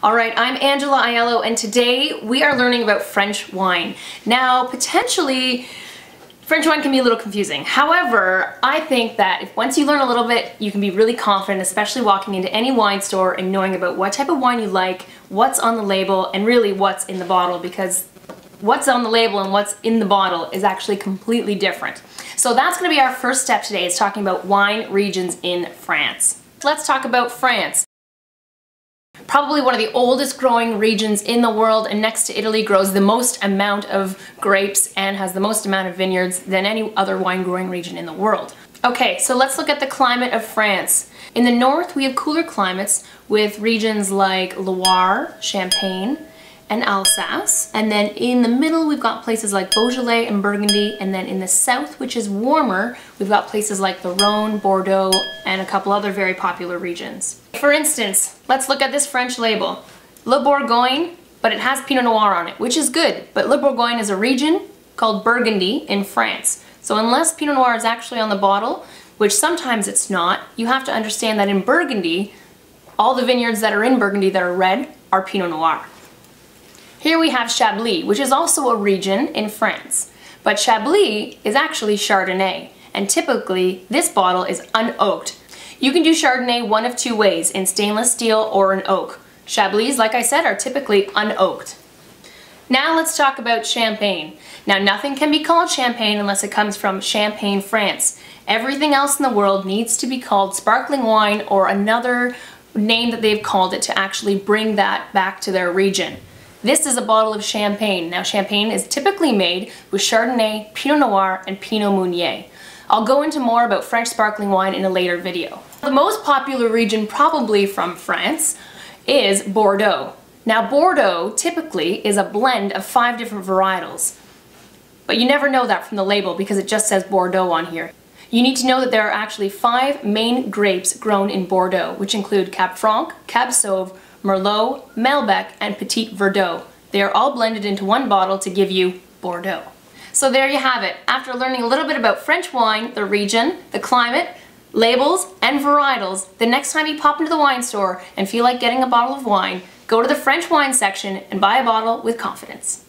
All right, I'm Angela Aiello, and today we are learning about French wine. Now, potentially, French wine can be a little confusing. However, I think that if once you learn a little bit, you can be really confident, especially walking into any wine store and knowing about what type of wine you like, what's on the label, and really what's in the bottle, because what's on the label and what's in the bottle is actually completely different. So that's going to be our first step today, is talking about wine regions in France. Let's talk about France. Probably one of the oldest growing regions in the world, and next to Italy grows the most amount of grapes and has the most amount of vineyards than any other wine growing region in the world. Okay, so let's look at the climate of France. In the north we have cooler climates with regions like Loire, Champagne, and Alsace, and then in the middle we've got places like Beaujolais and Burgundy, and then in the south, which is warmer, we've got places like the Rhone, Bordeaux, and a couple other very popular regions. For instance, let's look at this French label. Le Bourgogne, but it has Pinot Noir on it, which is good, but Le Bourgogne is a region called Burgundy in France. So unless Pinot Noir is actually on the bottle, which sometimes it's not, you have to understand that in Burgundy, all the vineyards that are in Burgundy that are red are Pinot Noir. Here we have Chablis, which is also a region in France. But Chablis is actually Chardonnay, and typically this bottle is unoaked. You can do Chardonnay one of two ways, in stainless steel or in oak. Chablis, like I said, are typically unoaked. Now let's talk about Champagne. Now nothing can be called Champagne unless it comes from Champagne, France. Everything else in the world needs to be called sparkling wine or another name that they've called it to actually bring that back to their region. This is a bottle of Champagne. Now Champagne is typically made with Chardonnay, Pinot Noir, and Pinot Meunier. I'll go into more about French sparkling wine in a later video. The most popular region probably from France is Bordeaux. Now Bordeaux typically is a blend of 5 different varietals, but you never know that from the label because it just says Bordeaux on here. You need to know that there are actually 5 main grapes grown in Bordeaux, which include Cab Franc, Cab Sauv, Merlot, Malbec, and Petit Verdot. They are all blended into one bottle to give you Bordeaux. So there you have it. After learning a little bit about French wine, the region, the climate, labels, and varietals, the next time you pop into the wine store and feel like getting a bottle of wine, go to the French wine section and buy a bottle with confidence.